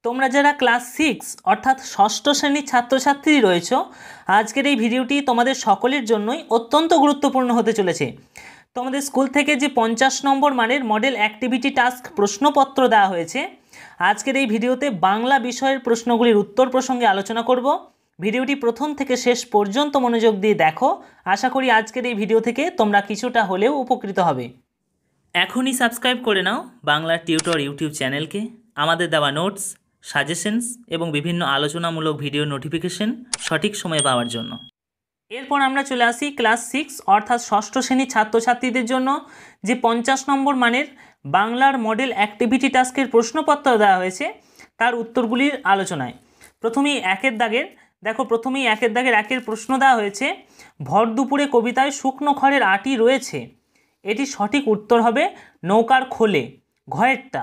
তোমরা যারা ক্লাস 6 অর্থাৎ ষষ্ঠ শ্রেণীর ছাত্রছাত্রী রয়েছো, আজকের এই ভিডিওটি তোমাদের সকলের জন্যই অত্যন্ত গুরুত্বপূর্ণ হতে চলেছে। তোমাদের স্কুল থেকে যে 50 নম্বর মানের মডেল অ্যাক্টিভিটি টাস্ক প্রশ্নপত্র দেওয়া হয়েছে, আজকের এই ভিডিওতে বাংলা বিষয়ের প্রশ্নগুলির উত্তর প্রসঙ্গে আলোচনা করব। ভিডিওটি প্রথম থেকে শেষ পর্যন্ত মনোযোগ দিয়ে দেখো। আশা করি আজকের এই ভিডিও থেকে তোমরা কিছুটা হলেও উপকৃত হবে। এখনই সাবস্ক্রাইব করে নাও বাংলা টিউটর ইউটিউব চ্যানেলকে। আমাদের দেওয়া নোটস, সাজেশনস এবং বিভিন্ন আলোচনামূলক ভিডিও নোটিফিকেশন সঠিক সময়ে পাওয়ার জন্য। এরপর আমরা চলে আসি ক্লাস 6 অর্থাৎ ষষ্ঠ শ্রেণীর ছাত্রছাত্রীদের জন্য যে 50 নম্বর মানের বাংলার মডেল অ্যাক্টিভিটি টাস্কের প্রশ্নপত্র দেওয়া হয়েছে তার উত্তরগুলির আলোচনায়। প্রথমেই একের দাগের একের প্রশ্ন দেওয়া হয়েছে, ভর দুপুরে কবিতায় শুকনো খড়ের আটি রয়েছে। এটি সঠিক উত্তর হবে নৌকার খোলে, ঘয়েরটা।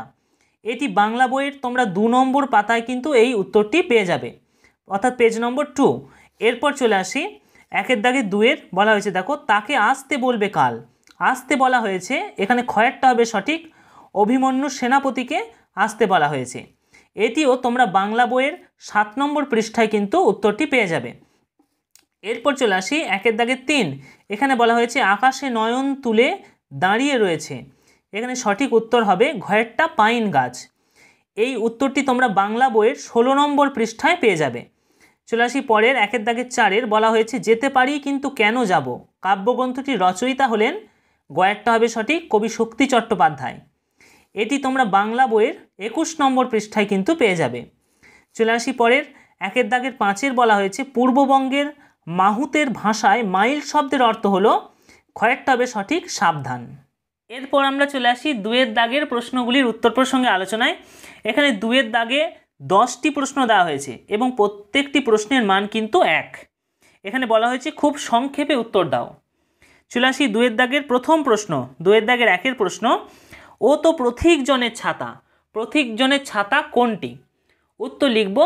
এটি বাংলা বইয়ের তোমরা 2 নম্বর পাতায় কিন্তু এই উত্তরটি পেয়ে যাবে, অর্থাৎ পেজ নম্বর 2। এরপর চলে আসি একের দাগে 2-এর বলা হয়েছে, দেখো তাকে আসতে বলবে কাল। আসতে বলা হয়েছে, এখানে খয়েরটা হবে সঠিক, অভিমন্যু সেনাপতিকে আসতে বলা হয়েছে। এটিও তোমরা বাংলা বইয়ের 7 নম্বর পৃষ্ঠায় কিন্তু উত্তরটি পেয়ে যাবে। এরপর চলে আসি একের দাগে 3, এখানে বলা হয়েছে আকাশে নয়ন তুলে দাঁড়িয়ে রয়েছে। এখানে সঠিক উত্তর হবে ঘয়েরটা পাইন গাছ। এই উত্তরটি তোমরা বাংলা বইয়ের 16 নম্বর পৃষ্ঠায় পেয়ে যাবে। চলে আসি পরের একের দাগে 4-এর বলা হয়েছে যেতে পারি কিন্তু কেন যাব। কাব্যগ্রন্থটির রচয়িতা হলেন, গয়েরটা হবে সঠিক, কবি শক্তি চট্টোপাধ্যায়। এটি তোমরা বাংলা বইয়ের 21 নম্বর পৃষ্ঠায় কিন্তু পেয়ে যাবে। চলে আসি পরের একের দাগের 5-এর বলা হয়েছে পূর্ববঙ্গের মাহুতের ভাষায় মাইল শব্দের অর্থ হলো, খয়েরটা হবে সঠিক সাবধান। এরপর আমরা চলে আসি 2-এর দাগের প্রশ্নগুলির উত্তর প্রসঙ্গে আলোচনায়। এখানে 2-এর দাগে 10টি প্রশ্ন দেওয়া হয়েছে এবং প্রত্যেকটি প্রশ্নের মান কিন্তু 1। এখানে বলা হয়েছে খুব সংক্ষেপে উত্তর দাও। চলে আসি 2-এর দাগের প্রথম প্রশ্ন। 2-এর দাগের 1-এর প্রশ্ন, ও তো প্রতীকজনের ছাতা। প্রতীকজনের ছাতা কোনটি? উত্তর লিখব,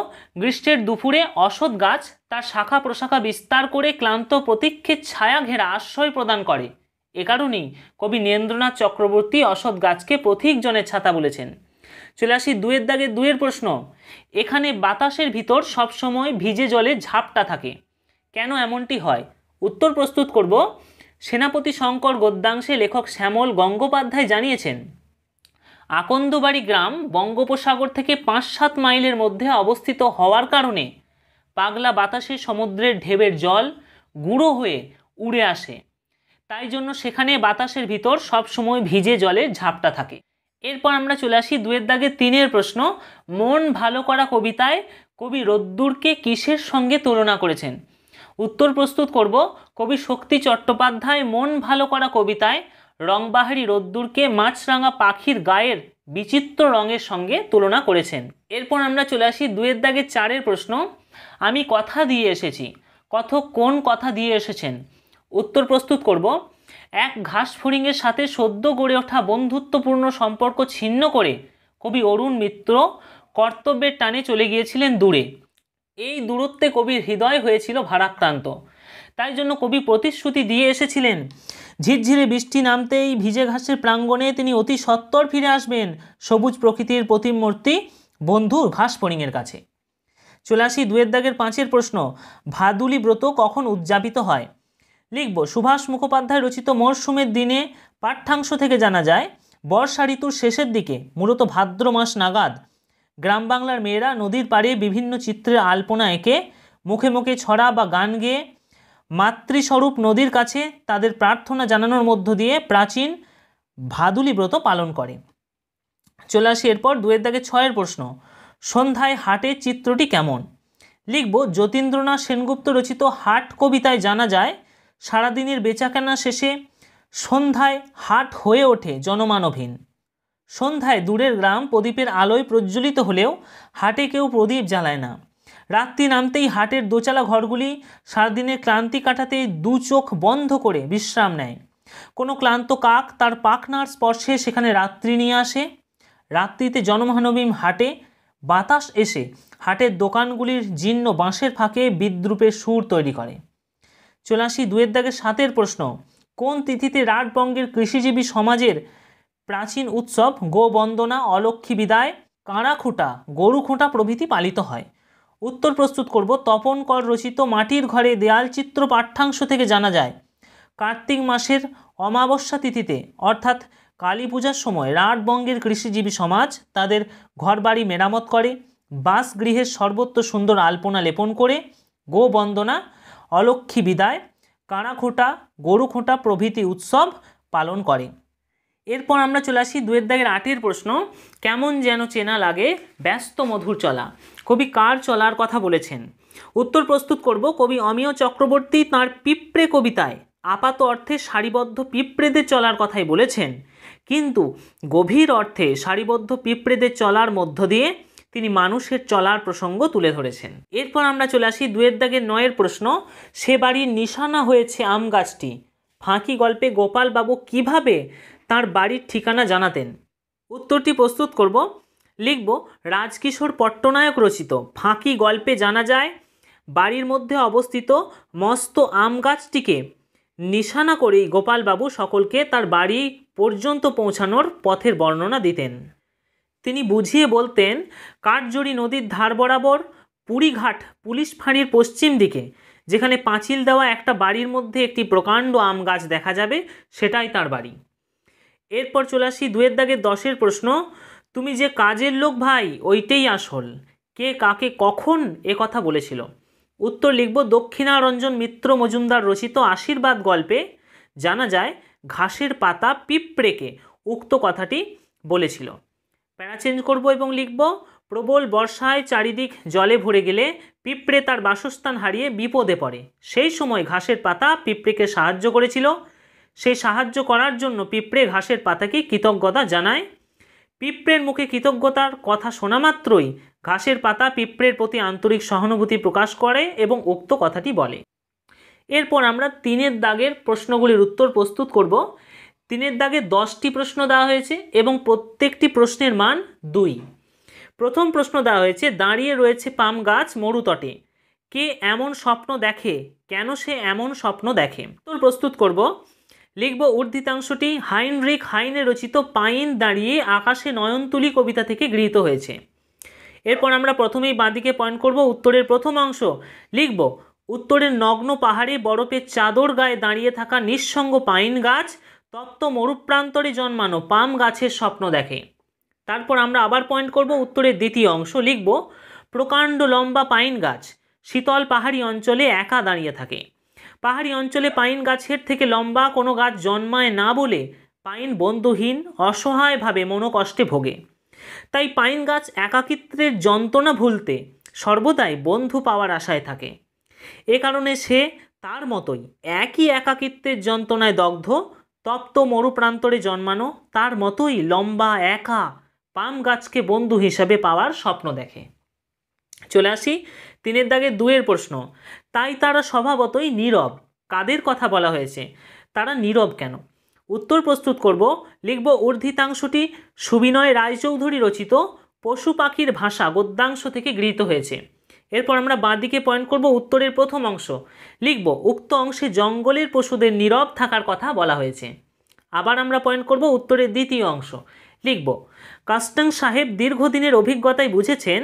গ্রীষ্মের দুপুরে অশ্বত্থ গাছ তার শাখা প্রশাখা বিস্তার করে ক্লান্ত প্রতীক্ষের ছায়া ঘেরা আশ্রয় প্রদান করে। এ কারণেই কবি নীরেন্দ্রনাথ চক্রবর্তী অশ্বত্থ গাছকে প্রতীকজনের ছাতা বলেছেন। চলে আসি 2-এর দাগে 2-এর প্রশ্ন, এখানে বাতাসের ভিতর সবসময় ভিজে জলে ঝাপটা থাকে। কেন এমনটি হয়? উত্তর প্রস্তুত করব। সেনাপতি শঙ্কর গদ্যাংশে লেখক শ্যামল গঙ্গোপাধ্যায় জানিয়েছেন, আকন্দবাড়ি গ্রাম বঙ্গোপসাগর থেকে 5-7 মাইলের মধ্যে অবস্থিত হওয়ার কারণে পাগলা বাতাসে সমুদ্রের ঢেউয়ের জল গুঁড়ো হয়ে উড়ে আসে। তাই জন্য সেখানে বাতাসের ভিতর সবসময় ভিজে জলের ঝাপটা থাকে। এরপর আমরা চলে আসি 2-এর দাগে 3-এর প্রশ্ন, মন ভালো করা কবিতায় কবি রোদ্দুরকে কিসের সঙ্গে তুলনা করেছেন? উত্তর প্রস্তুত করব। কবি শক্তি চট্টোপাধ্যায় মন ভালো করা কবিতায় রংবাহারি রোদ্দুরকে মাছরাঙা পাখির গায়ের বিচিত্র রঙের সঙ্গে তুলনা করেছেন। এরপর আমরা চলে আসি 2-এর দাগে 4-এর প্রশ্ন, আমি কথা দিয়ে এসেছি। কোন কথা দিয়ে এসেছেন? উত্তর প্রস্তুত করব। এক ঘাস ফড়িংয়ের সাথে সদ্য গড়ে ওঠা বন্ধুত্বপূর্ণ সম্পর্ক ছিন্ন করে কবি অরুণ মিত্র কর্তব্যের টানে চলে গিয়েছিলেন দূরে। এই দূরত্বে কবির হৃদয় হয়েছিল ভারাক্রান্ত। তাই জন্য কবি প্রতিশ্রুতি দিয়ে এসেছিলেন, ঝিরঝিরে বৃষ্টি নামতেই ভিজে ঘাসের প্রাঙ্গণে তিনি অতি সত্বর ফিরে আসবেন সবুজ প্রকৃতির প্রতিমূর্তি বন্ধু ঘাস ফড়িংয়ের কাছে। চলে আসি 2-এর দাগের 5-এর প্রশ্ন, ভাদুলি ব্রত কখন উদযাপিত হয়? লিখব, সুভাষ মুখোপাধ্যায় রচিত মরশুমের দিনে পাঠ্যাংশ থেকে জানা যায়, বর্ষা ঋতুর শেষের দিকে মূলত ভাদ্র মাস নাগাদ গ্রাম বাংলার মেয়েরা নদীর পাড়ে বিভিন্ন চিত্রের আলপনা এঁকে মুখে মুখে ছড়া বা গান গেয়ে মাতৃস্বরূপ নদীর কাছে তাদের প্রার্থনা জানানোর মধ্য দিয়ে প্রাচীন ভাদুলি ব্রত পালন করে। চলে আসি এরপর 2-এর দাগে 6-এর প্রশ্ন, সন্ধ্যায় হাটের চিত্রটি কেমন? লিখব, যতীন্দ্রনাথ সেনগুপ্ত রচিত হাট কবিতায় জানা যায়, সারাদিনের বেচাকেনা শেষে সন্ধ্যায় হাট হয়ে ওঠে জনমানবহীন। সন্ধ্যায় দূরের গ্রাম প্রদীপের আলোয় প্রজ্বলিত হলেও হাটে কেউ প্রদীপ জ্বালায় না। রাত্রি নামতেই হাটের দোচালা ঘরগুলি সারাদিনের ক্লান্তি কাটাতে 2 চোখ বন্ধ করে বিশ্রাম নেয়। কোনো ক্লান্ত কাক তার পাখনার স্পর্শে সেখানে রাত্রি নিয়ে আসে। রাত্রিতে জনমানবহীন হাটে বাতাস এসে হাটের দোকানগুলির জীর্ণ বাঁশের ফাঁকে বিদ্রূপের সুর তৈরি করে। চলে আসি 2-এর দাগে 7-এর প্রশ্ন, কোন তিথিতে রাঢ়বঙ্গের কৃষিজীবী সমাজের প্রাচীন উৎসব গোবন্দনা অলক্ষ্মী বিদায় কাঁড়া খুঁটা, গরু খুঁটা প্রভৃতি পালিত হয়? উত্তর প্রস্তুত করব। তপন কর রচিত মাটির ঘরে দেয়াল চিত্র পাঠ্যাংশ থেকে জানা যায় কার্তিক মাসের অমাবস্যা তিথিতে অর্থাৎ কালী পূজার সময় রাঢ়বঙ্গের কৃষিজীবী সমাজ তাদের ঘরবাড়ি মেরামত করে, বাসগৃহের সর্বত্র সুন্দর আলপনা লেপন করে গো বন্দনা, অলক্ষ্মী বিদায়, কাঁড়া খোঁটা, গরু খোঁটা প্রভৃতি উৎসব পালন করে। এরপর আমরা চলে আসি 2 দাগের 8 প্রশ্ন। কেমন যেন চেনা লাগে ব্যস্ত মধুর চলা, কবি কার চলার কথা বলেছেন? উত্তর প্রস্তুত করব। কবি অমিয় চক্রবর্তী তাঁর পিঁপড়ে কবিতায় আপাত অর্থে সারিবদ্ধ পিঁপড়েদের চলার কথাই বলেছেন, কিন্তু গভীর অর্থে সারিবদ্ধ পিঁপড়েদের চলার মধ্য দিয়ে তিনি মানুষের চলার প্রসঙ্গ তুলে ধরেছেন। এরপর আমরা চলে আসি 2 দাগের 9 প্রশ্ন। সে বাড়ির নিশানা হয়েছে আম গাছটি, ফাঁকি গল্পে গোপালবাবু কিভাবে তার বাড়ির ঠিকানা জানাতেন? উত্তরটি প্রস্তুত করব। লিখব রাজকিশোর পট্টনায়ক রচিত ফাঁকি গল্পে জানা যায় বাড়ির মধ্যে অবস্থিত মস্ত আম গাছটিকে নিশানা করেই গোপালবাবু সকলকে তার বাড়ি পর্যন্ত পৌঁছানোর পথের বর্ণনা দিতেন। তিনি বুঝিয়ে বলতেন কাঠজড়ি নদীর ধার বরাবর পুরীঘাট পুলিশ ফাঁড়ির পশ্চিম দিকে যেখানে পাঁচিল দেওয়া একটা বাড়ির মধ্যে একটি প্রকাণ্ড আম গাছ দেখা যাবে, সেটাই তার বাড়ি। এরপর চলে আসি 2 দাগের 10 প্রশ্ন। তুমি যে কাজের লোক ভাই ওইটাই আসল, কে কাকে কখন এ কথা বলেছিল? উত্তর লিখব দক্ষিণারঞ্জন মিত্র মজুমদার রচিত আশীর্বাদ গল্পে জানা যায় ঘাসের পাতা পিঁপড়েকে উক্ত কথাটি বলেছিল। প্যারা চেঞ্জ করব এবং লিখব প্রবল বর্ষায় চারিদিক জলে ভরে গেলে পিঁপড়ে তার বাসস্থান হারিয়ে বিপদে পড়ে, সেই সময় ঘাসের পাতা পিঁপড়েকে সাহায্য করেছিল। সেই সাহায্য করার জন্য পিঁপড়ে ঘাসের পাতাকে কৃতজ্ঞতা জানায়। পিঁপড়ের মুখে কৃতজ্ঞতার কথা শোনা মাত্রই ঘাসের পাতা পিঁপড়ের প্রতি আন্তরিক সহানুভূতি প্রকাশ করে এবং উক্ত কথাটি বলে। এরপর আমরা 3 দাগের প্রশ্নগুলির উত্তর প্রস্তুত করব। 3 দাগে 10টি প্রশ্ন দেওয়া হয়েছে এবং প্রত্যেকটি প্রশ্নের মান 2। প্রথম প্রশ্ন দেওয়া হয়েছে দাঁড়িয়ে রয়েছে পাম গাছ মরুতটে, কে এমন স্বপ্ন দেখে, কেন সে এমন স্বপ্ন দেখে? উত্তর প্রস্তুত করব। লিখব উর্ধিতাংশটি হাইনরিখ হাইনে রচিত পাইন দাঁড়িয়ে আকাশে নয়নতুলি কবিতা থেকে গৃহীত হয়েছে। এরপর আমরা প্রথমেই বাঁদিকে পয়েন্ট করব। উত্তরের প্রথম অংশ লিখব উত্তরের নগ্ন পাহাড়ে বরফের চাদর গায়ে দাঁড়িয়ে থাকা নিঃসঙ্গ পাইন গাছ তপ্ত মরুপ্রান্তরে জন্মানো পাম গাছের স্বপ্ন দেখে। তারপর আমরা আবার পয়েন্ট করব। উত্তরের দ্বিতীয় অংশ লিখব প্রকাণ্ড লম্বা পাইন গাছ শীতল পাহাড়ি অঞ্চলে একা দাঁড়িয়ে থাকে। পাহাড়ি অঞ্চলে পাইন গাছের থেকে লম্বা কোনো গাছ জন্মায় না বলে পাইন বন্ধুহীন অসহায়ভাবে মনোকষ্টে ভোগে। তাই পাইন গাছ একাকিত্বের যন্ত্রণা ভুলতে সর্বদাই বন্ধু পাওয়ার আশায় থাকে। এ কারণে সে তার মতোই একই একাকিত্বের যন্ত্রণায় দগ্ধ তপ্ত মরুপ্রান্তরে জন্মানো তার মতোই লম্বা একা পাম গাছকে বন্ধু হিসাবে পাওয়ার স্বপ্ন দেখে। চলে আসি 3 দাগে 2 প্রশ্ন। তাই তারা স্বভাবতই নীরব, কাদের কথা বলা হয়েছে? তারা নীরব কেন? উত্তর প্রস্তুত করব। লিখব উর্ধিতাংশটি সুবিনয় রায়চৌধুরী রচিত পশু পাখির ভাষা গদ্যাংশ থেকে গৃহীত হয়েছে। এরপর আমরা বাঁদিকে পয়েন্ট করব। উত্তরের প্রথম অংশ লিখব উক্ত অংশে জঙ্গলের পশুদের নীরব থাকার কথা বলা হয়েছে। আবার আমরা পয়েন্ট করব। উত্তরের দ্বিতীয় অংশ লিখব কাস্টাং সাহেব দীর্ঘদিনের অভিজ্ঞতায় বুঝেছেন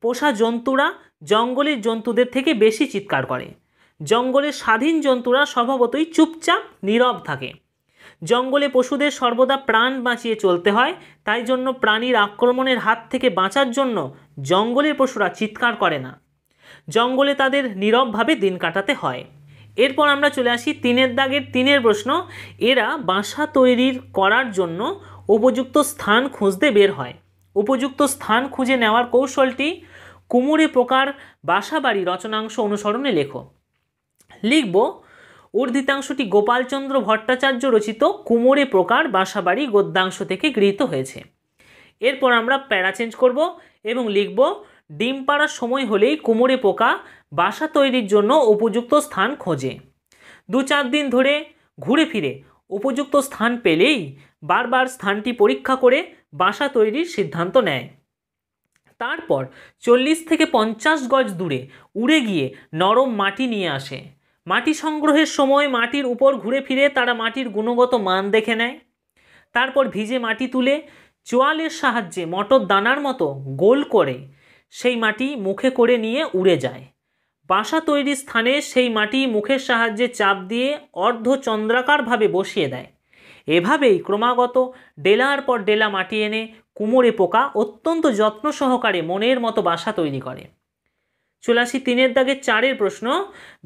পোষা জন্তুরা জঙ্গলের জন্তুদের থেকে বেশি চিৎকার করে। জঙ্গলের স্বাধীন জন্তুরা স্বভাবতই চুপচাপ নীরব থাকে। জঙ্গলে পশুদের সর্বদা প্রাণ বাঁচিয়ে চলতে হয়, তাই জন্য প্রাণীর আক্রমণের হাত থেকে বাঁচার জন্য জঙ্গলের পশুরা চিৎকার করে না, জঙ্গলে তাদের নীরবভাবে দিন কাটাতে হয়। এরপর আমরা চলে আসি 3 দাগের 3 প্রশ্ন। এরা বাসা তৈরির করার জন্য উপযুক্ত স্থান খুঁজতে বের হয়। উপযুক্ত স্থান খুঁজে নেওয়ার কৌশলটি কুমোরে পোকার বাসাবাড়ি রচনাংশ অনুসরণে লেখো। লিখব উর্ধিতাংশটি গোপালচন্দ্র ভট্টাচার্য রচিত কুমোরে পোকার বাসাবাড়ি গদ্যাংশ থেকে গৃহীত হয়েছে। এরপর আমরা প্যারা চেঞ্জ করব এবং লিখব ডিম পাড়ার সময় হলেই কুমোরে পোকা বাসা তৈরির জন্য উপযুক্ত স্থান খোঁজে। 2-4 দিন ধরে ঘুরে ফিরে উপযুক্ত স্থান পেলেই বারবার স্থানটি পরীক্ষা করে বাসা তৈরির সিদ্ধান্ত নেয়। তারপর 40 থেকে 50 গজ দূরে উড়ে গিয়ে নরম মাটি নিয়ে আসে। মাটি সংগ্রহের সময় মাটির উপর ঘুরে ফিরে তারা মাটির গুণগত মান দেখে নেয়। তারপর ভিজে মাটি তুলে চোয়ালের সাহায্যে মটর দানার মতো গোল করে সেই মাটি মুখে করে নিয়ে উড়ে যায়। বাসা তৈরির স্থানে সেই মাটি মুখের সাহায্যে চাপ দিয়ে অর্ধচন্দ্রাকারভাবে বসিয়ে দেয়। এভাবেই ক্রমাগত ডেলার পর ডেলা মাটি এনে কুমোরে পোকা অত্যন্ত যত্ন সহকারে মনের মতো বাসা তৈরি করে। চলে আসি 3 দাগের 4 প্রশ্ন।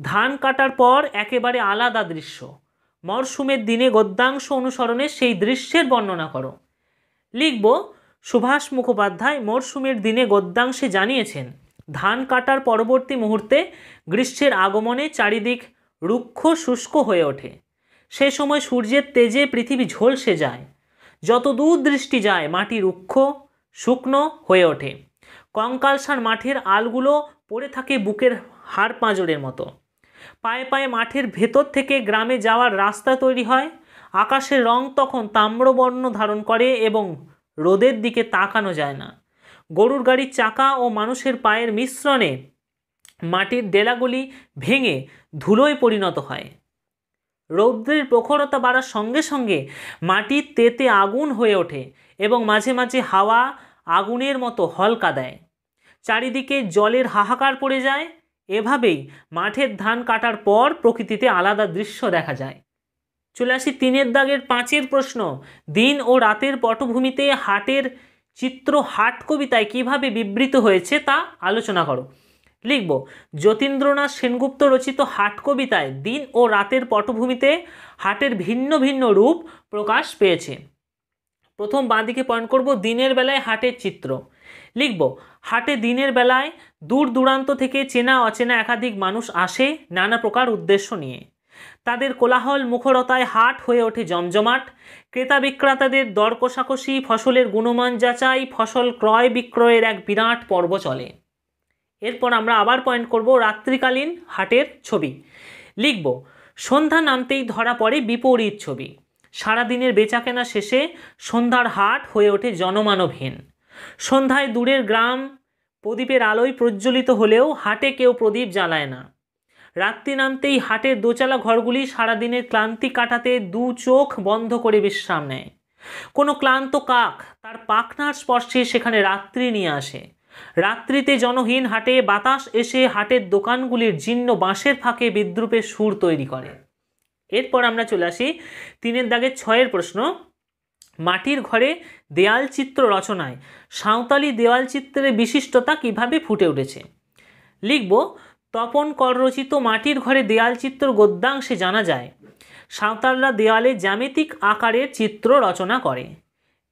ধান কাটার পর একেবারে আলাদা দৃশ্য, মরশুমের দিনে গদ্যাংশ অনুসরণে সেই দৃশ্যের বর্ণনা করো। লিখব, সুভাষ মুখোপাধ্যায় মরশুমের দিনে গদ্যাংশে জানিয়েছেন, ধান কাটার পরবর্তী মুহূর্তে গ্রীষ্মের আগমনে চারিদিক রুক্ষ শুষ্ক হয়ে ওঠে। সে সময় সূর্যের তেজে পৃথিবী ঝলসে যায়। যত দূর দৃষ্টি যায় মাটি রুক্ষ শুকনো হয়ে ওঠে। কঙ্কালসার মাঠের আলগুলো পড়ে থাকে বুকের হাড় পাঁজরের মতো। পায়ে পায়ে মাঠের ভেতর থেকে গ্রামে যাওয়ার রাস্তা তৈরি হয়। আকাশের রং তখন তাম্রবর্ণ ধারণ করে এবং রোদের দিকে তাকানো যায় না। গরুর গাড়ির চাকা ও মানুষের পায়ের মিশ্রণে মাটির ডেলাগুলি ভেঙে ধুলোয় পরিণত হয়। রৌদ্রের প্রখরতা বাড়ার সঙ্গে সঙ্গে মাটি তেতে আগুন হয়ে ওঠে এবং মাঝে মাঝে হাওয়া আগুনের মতো হলকা দেয়। চারিদিকে জলের হাহাকার পড়ে যায়। এভাবেই মাঠের ধান কাটার পর প্রকৃতিতে আলাদা দৃশ্য দেখা যায়। চলে আসি 3 দাগের 5 প্রশ্ন। দিন ও রাতের পটভূমিতে হাটের চিত্র হাট কবিতায় কিভাবে বিবৃত হয়েছে তা আলোচনা করো। লিখব, যতীন্দ্রনাথ সেনগুপ্ত রচিত হাট কবিতায় দিন ও রাতের পটভূমিতে হাটের ভিন্ন ভিন্ন রূপ প্রকাশ পেয়েছে। প্রথম বাঁদিকে পয়েন্ট করব, দিনের বেলায় হাটের চিত্র। লিখব, হাটে দিনের বেলায় দূর দূরান্ত থেকে চেনা অচেনা একাধিক মানুষ আসে নানা প্রকার উদ্দেশ্য নিয়ে। তাদের কোলাহল মুখরতায় হাট হয়ে ওঠে জমজমাট। ক্রেতা বিক্রেতাদের দর কষাকষি, ফসলের গুণমান যাচাই, ফসল ক্রয় বিক্রয়ের এক বিরাট পর্ব চলে। এরপর আমরা আবার পয়েন্ট করব রাত্রিকালীন হাটের ছবি। লিখব, সন্ধ্যা নামতেই ধরা পড়ে বিপরীত ছবি। সারাদিনের বেচাকেনা শেষে সন্ধ্যার হাট হয়ে ওঠে জনমানবহীন। সন্ধ্যায় দূরের গ্রাম প্রদীপের আলোয় প্রজ্বলিত হলেও হাটে কেউ প্রদীপ জ্বালায় না। রাত্রি নামতেই হাটের দোচালা ঘরগুলি সারাদিনের ক্লান্তি কাটাতে দু চোখ বন্ধ করে বিশ্রাম নেয়। কোনো ক্লান্ত কাক তার পাখনার স্পর্শে সেখানে রাত্রি নিয়ে আসে। রাত্রিতে জনহীন হাটে বাতাস এসে হাটের দোকানগুলির জীর্ণ বাঁশের ফাঁকে বিদ্রূপের সুর তৈরি করে। এরপর আমরা চলে আসি 3 দাগের 6 প্রশ্ন। মাটির ঘরে দেয়াল চিত্র রচনায় সাঁওতালি দেওয়াল চিত্রের বিশিষ্টতা কিভাবে ফুটে উঠেছে। লিখব, তপন কর রচিত মাটির ঘরে দেয়াল চিত্র গদ্যাংশে জানা যায়, সাঁওতালরা দেওয়ালে জ্যামিতিক আকারের চিত্র রচনা করে।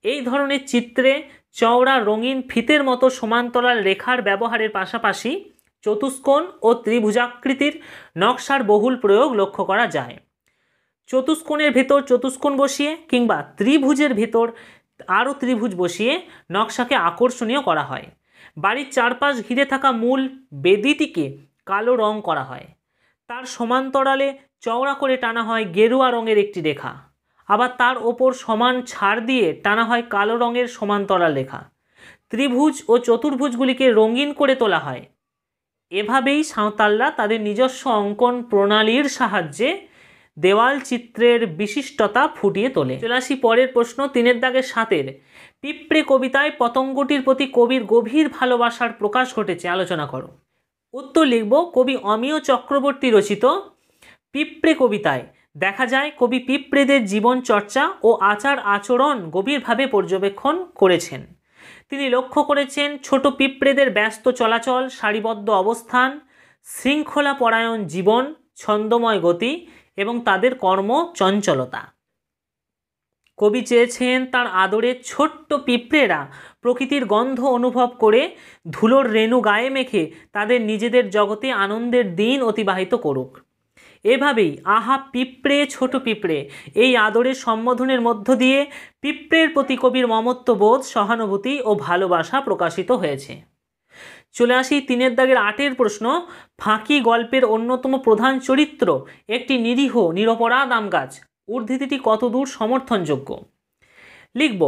এই ধরনের চিত্রে চওড়া রঙিন ফিতের মতো সমান্তরাল রেখার ব্যবহারের পাশাপাশি চতুষ্কোণ ও ত্রিভুজাকৃতির নকশার বহুল প্রয়োগ লক্ষ্য করা যায়। চতুষ্কোণের ভেতর চতুষ্কোণ বসিয়ে কিংবা ত্রিভুজের ভেতর আরও ত্রিভুজ বসিয়ে নকশাকে আকর্ষণীয় করা হয়। বাড়ির চারপাশ ঘিরে থাকা মূল বেদিটিকে কালো রং করা হয়। তার সমান্তরালে চওড়া করে টানা হয় গেরুয়া রঙের একটি রেখা। আবার তার ওপর সমান ছাড় দিয়ে টানা হয় কালো রঙের সমান্তরাল রেখা। ত্রিভুজ ও চতুর্ভুজগুলিকে রঙিন করে তোলা হয়। এভাবেই সাঁওতালরা তাদের নিজস্ব অঙ্কন প্রণালীর সাহায্যে দেওয়াল চিত্রের বিশিষ্টতা ফুটিয়ে তোলে। চলে আসি পরের প্রশ্ন 3 দাগের 7। পিঁপড়ে কবিতায় পতঙ্গটির প্রতি কবির গভীর ভালোবাসার প্রকাশ ঘটেছে, আলোচনা করো। উত্তর লিখব, কবি অমিয় চক্রবর্তী রচিত পিঁপড়ে কবিতায় দেখা যায় কবি পিঁপড়েদের জীবন চর্চা ও আচার আচরণ গভীরভাবে পর্যবেক্ষণ করেছেন। তিনি লক্ষ্য করেছেন ছোট পিঁপড়েদের ব্যস্ত চলাচল, সারিবদ্ধ অবস্থান, শৃঙ্খলা পরায়ণ জীবন, ছন্দময় গতি এবং তাদের কর্ম চঞ্চলতা। কবি চেয়েছেন তার আদরের ছোট্ট পিঁপড়েরা প্রকৃতির গন্ধ অনুভব করে ধুলোর রেণু গায়ে মেখে তাদের নিজেদের জগতে আনন্দের দিন অতিবাহিত করুক। এভাবেই আহা পিঁপড়ে ছোট পিঁপড়ে এই আদরের সম্বোধনের মধ্য দিয়ে পিঁপড়ের প্রতি কবির মমত্ববোধ, সহানুভূতি ও ভালোবাসা প্রকাশিত হয়েছে। চলে আসি 3 দাগের 8 প্রশ্ন। ফাঁকি গল্পের অন্যতম প্রধান চরিত্র একটি নিরীহ নিরপরাধ আম গাছ। উদ্ধৃতিটি কতদূর সমর্থনযোগ্য। লিখব,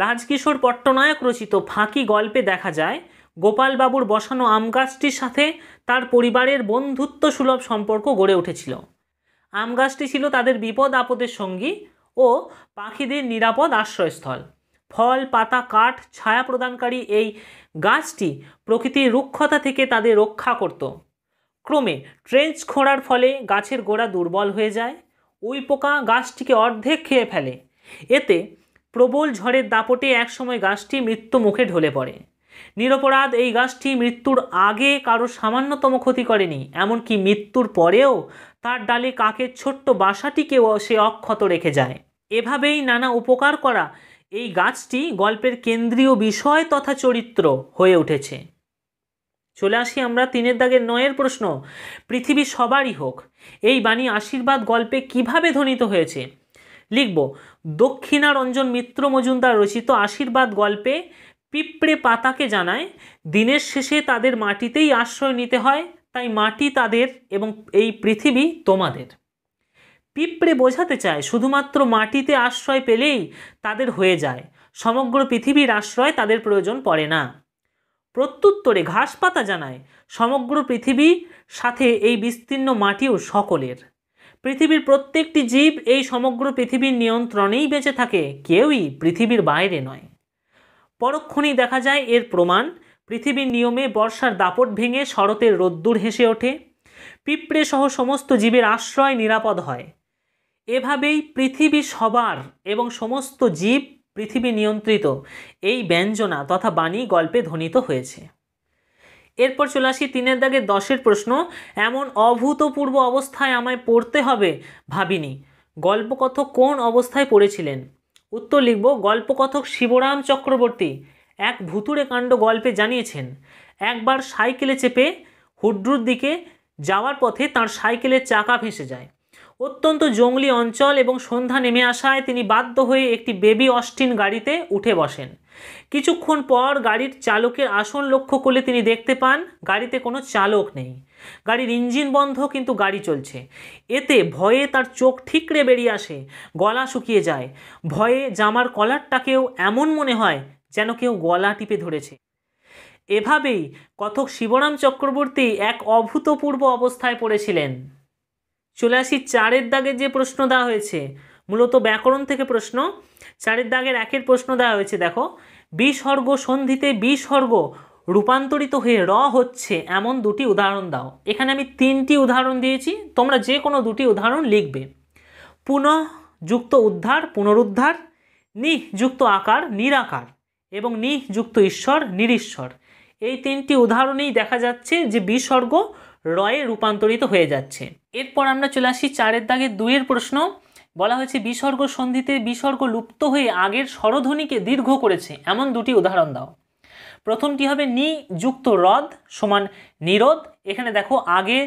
রাজকিশোর পট্টনায়ক রচিত ফাঁকি গল্পে দেখা যায় গোপালবাবুর বসানো আম গাছটির সাথে তার পরিবারের বন্ধুত্ব সুলভ সম্পর্ক গড়ে উঠেছিল। আম গাছটি ছিল তাদের বিপদ আপদের সঙ্গী ও পাখিদের নিরাপদ আশ্রয়স্থল। ফল, পাতা, কাঠ, ছায়া প্রদানকারী এই গাছটি প্রকৃতির রুক্ষতা থেকে তাদের রক্ষা করত। ক্রমে ট্রেঞ্চ খোঁড়ার ফলে গাছের গোড়া দুর্বল হয়ে যায়। উইপোকা গাছটিকে অর্ধেক খেয়ে ফেলে। এতে প্রবল ঝড়ের দাপটে একসময় গাছটি মৃত্যু মুখে ঢলে পড়ে। নিরপরাধ এই গাছটি মৃত্যুর আগে কারো সামান্যতম ক্ষতি করেনি, এমনকি মৃত্যুর পরেও তার ডালে কাকের ছোট্ট বাসাটিকেও সে অক্ষত রেখে যায়। এভাবেই নানা উপকার করা এই গাছটি গল্পের কেন্দ্রীয় বিষয় তথা চরিত্র হয়ে উঠেছে। চলে আসি আমরা 3 দাগের 9 প্রশ্ন। পৃথিবী সবারই হোক, এই বাণী আশীর্বাদ গল্পে কিভাবে ধ্বনিত হয়েছে? লিখব, দক্ষিণারঞ্জন মিত্র মজুমদার রচিত আশীর্বাদ গল্পে পিঁপড়ে পাতাকে জানায় দিনের শেষে তাদের মাটিতেই আশ্রয় নিতে হয়, তাই মাটি তাদের এবং এই পৃথিবী তোমাদের। পিঁপড়ে বোঝাতে চায় শুধুমাত্র মাটিতে আশ্রয় পেলেই তাদের হয়ে যায়, সমগ্র পৃথিবীর আশ্রয় তাদের প্রয়োজন পড়ে না। প্রত্যুত্তরে ঘাস পাতা জানায় সমগ্র পৃথিবীর সাথে এই বিস্তীর্ণ মাটিও সকলের। পৃথিবীর প্রত্যেকটি জীব এই সমগ্র পৃথিবীর নিয়ন্ত্রণেই বেঁচে থাকে, কেউই পৃথিবীর বাইরে নয়। পরক্ষণেই দেখা যায় এর প্রমাণ। পৃথিবীর নিয়মে বর্ষার দাপট ভেঙে শরতের রোদ্দুর হেসে ওঠে, পিঁপড়ে সহ সমস্ত জীবের আশ্রয় নিরাপদ হয়। এভাবেই পৃথিবী সবার এবং সমস্ত জীব পৃথিবী নিয়ন্ত্রিত এই ব্যঞ্জনা তথা বাণী গল্পে ধ্বনিত হয়েছে। এরপর চলে আসি 3 দাগের 10 প্রশ্ন। এমন অভূতপূর্ব অবস্থায় আমায় পড়তে হবে ভাবিনি, গল্পকথক কোন অবস্থায় পড়েছিলেন? উত্তর লিখব, গল্পকথক শিবরাম চক্রবর্তী এক ভুতুড়ে কাণ্ড গল্পে জানিয়েছেন একবার সাইকেলে চেপে হুড্রুর দিকে যাওয়ার পথে তার সাইকেলের চাকা ভেসে যায়। অত্যন্ত জঙ্গলি অঞ্চল এবং সন্ধ্যা নেমে আসায় তিনি বাধ্য হয়ে একটি বেবি অস্টিন গাড়িতে উঠে বসেন। কিছুক্ষণ পর গাড়ির চালকের আসন লক্ষ্য করলে তিনি দেখতে পান গাড়িতে কোনো চালক নেই। গাড়ির ইঞ্জিন বন্ধ, কিন্তু গাড়ি চলছে। এতে ভয়ে তার চোখ ঠিকরে বেরিয়ে আসে, গলা শুকিয়ে যায়। ভয়ে জামার কলারটাকেও এমন মনে হয় যেন কেউ গলা টিপে ধরেছে। এভাবেই কথক শিবরাম চক্রবর্তী এক অভূতপূর্ব অবস্থায় পড়েছিলেন। চলে আসি 4 দাগের যে প্রশ্ন দেওয়া হয়েছে, মূলত ব্যাকরণ থেকে প্রশ্ন। 4 দাগের 1 প্রশ্ন দেওয়া হয়েছে, দেখো, বিসর্গ সন্ধিতে বিসর্গ রূপান্তরিত হয়ে র হচ্ছে এমন দুটি উদাহরণ দাও। এখানে আমি 3টি উদাহরণ দিয়েছি, তোমরা যে কোনো দুটি উদাহরণ লিখবে। পুনঃ যুক্ত উদ্ধার পুনরুদ্ধার, নিঃ যুক্ত আকার নিরাকার এবং নিঃ যুক্ত ঈশ্বর নিরীশ্বর। এই 3টি উদাহরণেই দেখা যাচ্ছে যে বিসর্গ রয়ে রূপান্তরিত হয়ে যাচ্ছে। এরপর আমরা চলে আসি 4 দাগের 2 প্রশ্ন। বলা হয়েছে বিসর্গ সন্ধিতে বিসর্গ লুপ্ত হয়ে আগের স্বরধ্বনিকে দীর্ঘ করেছে এমন দুটি উদাহরণ দাও। প্রথমটি হবে নি যুক্ত হ্রদ সমান নিরোধ। এখানে দেখো আগে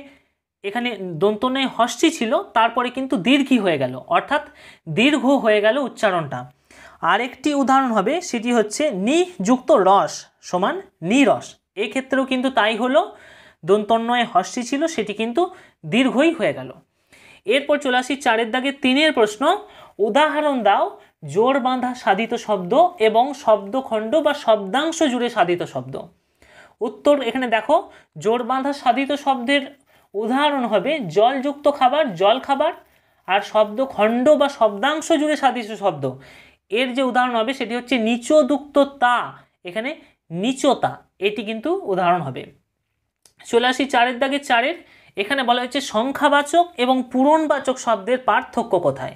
এখানে দন্তনয় হস্যি ছিল, তারপরে কিন্তু দীর্ঘী হয়ে গেল, অর্থাৎ দীর্ঘ হয়ে গেল উচ্চারণটা। আরেকটি উদাহরণ হবে, সেটি হচ্ছে নি যুক্ত রস সমান নিরস। এই ক্ষেত্রেও কিন্তু তাই হলো, দন্তন্বয়ে হস্যি ছিল, সেটি কিন্তু দীর্ঘই হয়ে গেল। এরপর চলে আসি 4 দাগের 3 প্রশ্ন। উদাহরণ দাও জোর বাঁধা সাধিত শব্দ এবং শব্দখণ্ড বা শব্দাংশ জুড়ে সাধিত শব্দ। উত্তর এখানে দেখো, জোর বাঁধা সাধিত শব্দের উদাহরণ হবে জলযুক্ত খাবার জল খাবার, আর শব্দখণ্ড বা শব্দাংশ জুড়ে সাধিত শব্দ এর যে উদাহরণ হবে সেটি হচ্ছে নিচোযুক্ত তা, এখানে নিচতা, এটি কিন্তু উদাহরণ হবে। চলে আসি 4 দাগের 4। এখানে বলা হয়েছে সংখ্যাবাচক এবং পূরণবাচক শব্দের পার্থক্য কোথায়?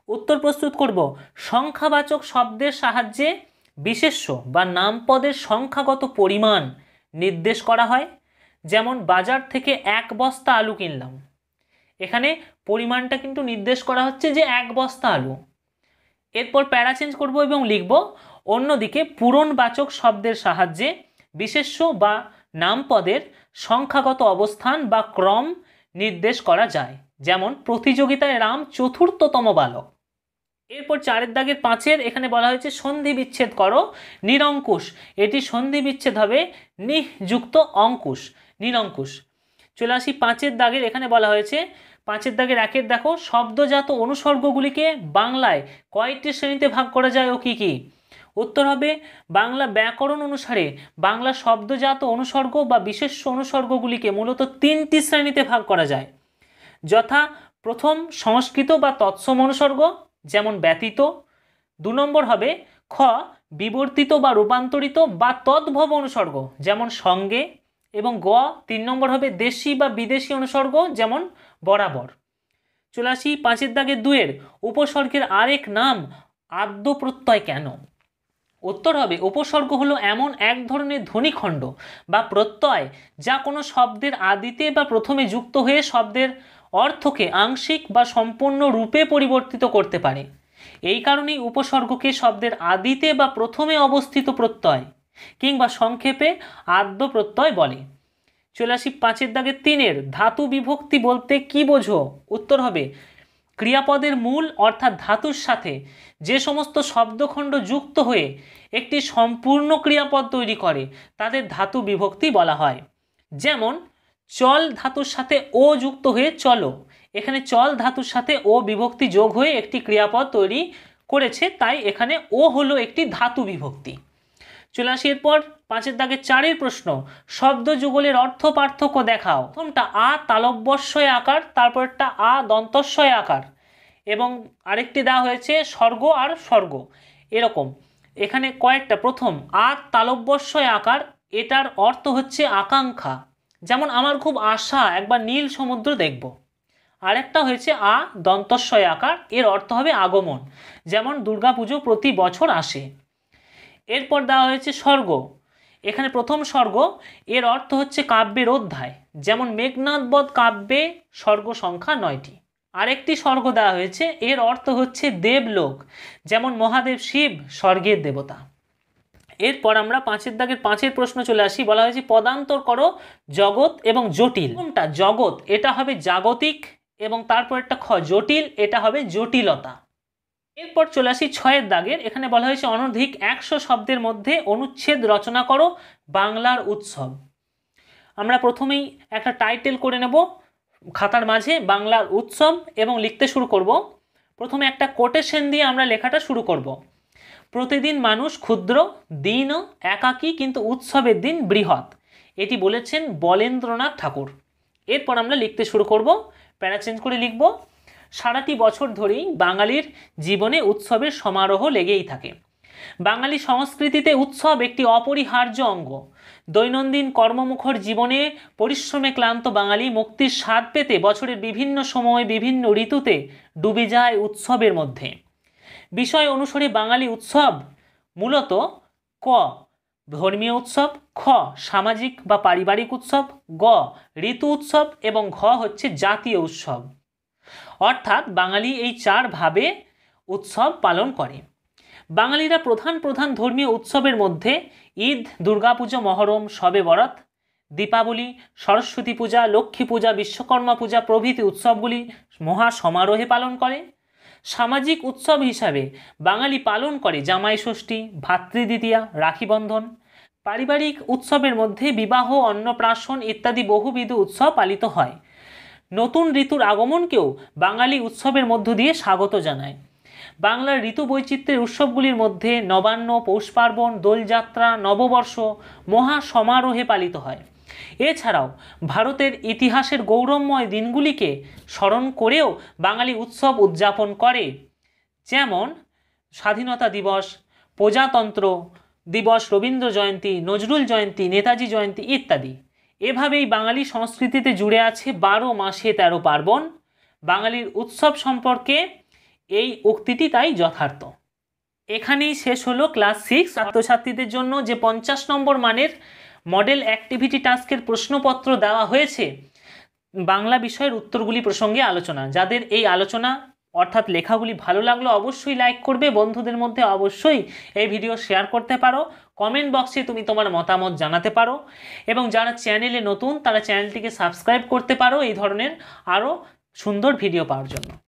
উত্তর প্রস্তুত করব। সংখ্যাবাচক শব্দের সাহায্যে বিশেষ্য বা নামপদের সংখ্যাগত পরিমাণ নির্দেশ করা হয়। যেমন বাজার থেকে 1 বস্তা আলু কিনলাম, এখানে পরিমাণটা কিন্তু নির্দেশ করা হচ্ছে যে 1 বস্তা আলু। এরপর প্যারা চেঞ্জ করব এবং লিখব, অন্যদিকে পূরণবাচক শব্দের সাহায্যে বিশেষ্য বা নামপদের সংখ্যাগত অবস্থান বা ক্রম নির্দেশ করা যায়। যেমন প্রতিযোগিতায় রাম 4র্থতম বালক। এরপর 4 দাগের 5 এখানে বলা হয়েছে সন্ধি বিচ্ছেদ করো নিরঙ্কুশ। এটি সন্ধি বিচ্ছেদ হবে নিঃ যুক্ত অঙ্কুশ, নিরঙ্কুশ। চলে আসি 5 দাগের। এখানে বলা হয়েছে 5 দাগের 1 দেখো, শব্দজাত অনুসর্গগুলিকে বাংলায় কয়টি শ্রেণীতে ভাগ করা যায় ও কি কি? উত্তর হবে, বাংলা ব্যাকরণ অনুসারে বাংলা শব্দজাত অনুসর্গ বা বিশেষ্য অনুসর্গগুলিকে মূলত 3টি শ্রেণীতে ভাগ করা যায়, যথা প্রথম সংস্কৃত বা তৎসম অনুসর্গ, যেমন ব্যতীত। 2 নম্বর হবে খ বিবর্তিত বা রূপান্তরিত বা তদ্ভব অনুসর্গ যেমন সঙ্গে, এবং গ 3 নম্বর হবে দেশি বা বিদেশি অনুসর্গ যেমন বরাবর। চলে আসি 5-এর দাগে 2-এর উপসর্গের আরেক নাম আদ্য প্রত্যয় কেন? উত্তর হবে উপসর্গ হলো এমন এক ধরনের ধ্বনিখণ্ড বা প্রত্যয় যা কোনো শব্দের আদিতে বা প্রথমে যুক্ত হয়ে শব্দের অর্থকে আংশিক বা সম্পূর্ণ রূপে পরিবর্তিত করতে পারে। এই কারণেই উপসর্গকে শব্দের আদিতে বা প্রথমে অবস্থিত প্রত্যয় কিংবা সংক্ষেপে আদ্য প্রত্যয় বলে। চলে আসি 5-এর দাগে 3-এর ধাতু বিভক্তি বলতে কি বোঝো? উত্তর হবে ক্রিয়াপদের মূল অর্থাৎ ধাতুর সাথে যে সমস্ত শব্দখণ্ড যুক্ত হয়ে একটি সম্পূর্ণ ক্রিয়াপদ তৈরি করে তাদের ধাতু বিভক্তি বলা হয়। যেমন চল ধাতুর সাথে ও যুক্ত হয়ে চলো, এখানে চল ধাতুর সাথে ও বিভক্তি যোগ হয়ে একটি ক্রিয়াপদ তৈরি করেছে, তাই এখানে ও হলো একটি ধাতু বিভক্তি। চলে আসি এরপর 5-এর দাগে 4-এর প্রশ্ন, শব্দ যুগলের অর্থ পার্থক্য দেখাও। প্রথমটা আ তালব্যস্বয় আকার, তারপরটা আ দন্তস্বয় আকার, এবং আরেকটি দেওয়া হয়েছে স্বর্গ আর স্বর্গ এরকম। এখানে কয়েকটা, প্রথম আ তালব্যস্বয় আকার, এটার অর্থ হচ্ছে আকাঙ্ক্ষা, যেমন আমার খুব আশা একবার নীল সমুদ্র দেখব। আরেকটা হয়েছে আ দন্তস্বয় আকার, এর অর্থ হবে আগমন, যেমন দুর্গাপুজো প্রতি বছর আসে। এরপর দেওয়া হয়েছে স্বর্গ, এখানে প্রথম স্বর্গ, এর অর্থ হচ্ছে কাব্যের অধ্যায়, যেমন মেঘনাদবধ কাব্যে স্বর্গ সংখ্যা 9টি। আরেকটি স্বর্গ দেওয়া হয়েছে, এর অর্থ হচ্ছে দেবলোক, যেমন মহাদেব শিব স্বর্গের দেবতা। এরপর আমরা 5-এর দাগের 5-এর প্রশ্ন চলে আসি, বলা হয়েছে পদান্তর করো জগৎ এবং জটিল। কোনটা জগৎ, এটা হবে জাগতিক, এবং তারপর একটা খ জটিল, এটা হবে জটিলতা। এরপর চলে আসি 6-এর দাগের, এখানে বলা হয়েছে অনধিক 100 শব্দের মধ্যে অনুচ্ছেদ রচনা করো বাংলার উৎসব। আমরা প্রথমেই একটা টাইটেল করে নেব খাতার মাঝে বাংলার উৎসব এবং লিখতে শুরু করব। প্রথমে একটা কোটেশন দিয়ে আমরা লেখাটা শুরু করব। প্রতিদিন মানুষ ক্ষুদ্র, দিনও একাকী কিন্তু উৎসবের দিন বৃহৎ, এটি বলেছেন বলেন্দ্রনাথ ঠাকুর। এরপর আমরা লিখতে শুরু করব, প্যারা চেঞ্জ করে লিখব, সারাটি বছর ধরেই বাঙালির জীবনে উৎসবের সমারোহ লেগেই থাকে। বাঙালি সংস্কৃতিতে উৎসব একটি অপরিহার্য অঙ্গ। দৈনন্দিন কর্মমুখর জীবনে পরিশ্রমে ক্লান্ত বাঙালি মুক্তির স্বাদ পেতে বছরের বিভিন্ন সময় বিভিন্ন ঋতুতে ডুবে যায় উৎসবের মধ্যে। বিষয় অনুসারে বাঙালি উৎসব মূলত ক ধর্মীয় উৎসব, খ সামাজিক বা পারিবারিক উৎসব, গ ঋতু উৎসব এবং ঘ হচ্ছে জাতীয় উৎসব। অর্থাৎ বাঙালি এই 4 ভাবে উৎসব পালন করে। বাঙালিরা প্রধান প্রধান ধর্মীয় উৎসবের মধ্যে ঈদ, দুর্গাপুজো, মহরম, শবে বরাত, দীপাবলি, সরস্বতী পূজা, লক্ষ্মী পূজা, বিশ্বকর্মা পূজা প্রভৃতি উৎসবগুলি মহা সমারোহে পালন করে। সামাজিক উৎসব হিসাবে বাঙালি পালন করে জামাই ষষ্ঠী, ভাতৃদ্বিতীয়া, রাখি বন্ধন। পারিবারিক উৎসবের মধ্যে বিবাহ, অন্নপ্রাশন ইত্যাদি বহুবিধ উৎসব পালিত হয়। নতুন ঋতুর আগমনকেও বাঙালি উৎসবের মধ্য দিয়ে স্বাগত জানায়। বাংলার ঋতু বৈচিত্র্যের উৎসবগুলির মধ্যে নবান্ন, পৌষ পার্বণ, দোলযাত্রা, নববর্ষ মহা সমারোহে পালিত হয়। এছাড়াও ভারতের ইতিহাসের গৌরবময় দিনগুলিকে স্মরণ করেও বাঙালি উৎসব উদযাপন করে, যেমন স্বাধীনতা দিবস, প্রজাতন্ত্র দিবস, রবীন্দ্র জয়ন্তী, নজরুল জয়ন্তী, নেতাজি জয়ন্তী ইত্যাদি। এভাবেই বাঙালি সংস্কৃতিতে জুড়ে আছে 12 মাসে 13 পার্বণ। বাঙালির উৎসব সম্পর্কে এই উক্তিটি তাই যথার্থ। এখানেই শেষ হলো ক্লাস 6 ছাত্রছাত্রীদের জন্য যে 50 নম্বর মানের মডেল অ্যাক্টিভিটি টাস্কের প্রশ্নপত্র দেওয়া হয়েছে বাংলা বিষয়ের উত্তরগুলি প্রসঙ্গে আলোচনা। যাদের এই আলোচনা অর্থাৎ লেখাগুলি ভালো লাগলো অবশ্যই লাইক করবে, বন্ধুদের মধ্যে অবশ্যই এই ভিডিও শেয়ার করতে পারো, কমেন্ট বক্সে তুমি তোমার মতামত জানাতে পারো, এবং যারা চ্যানেলে নতুন তারা চ্যানেলটিকে সাবস্ক্রাইব করতে পারো এই ধরনের আরও সুন্দর ভিডিও পাওয়ার জন্য।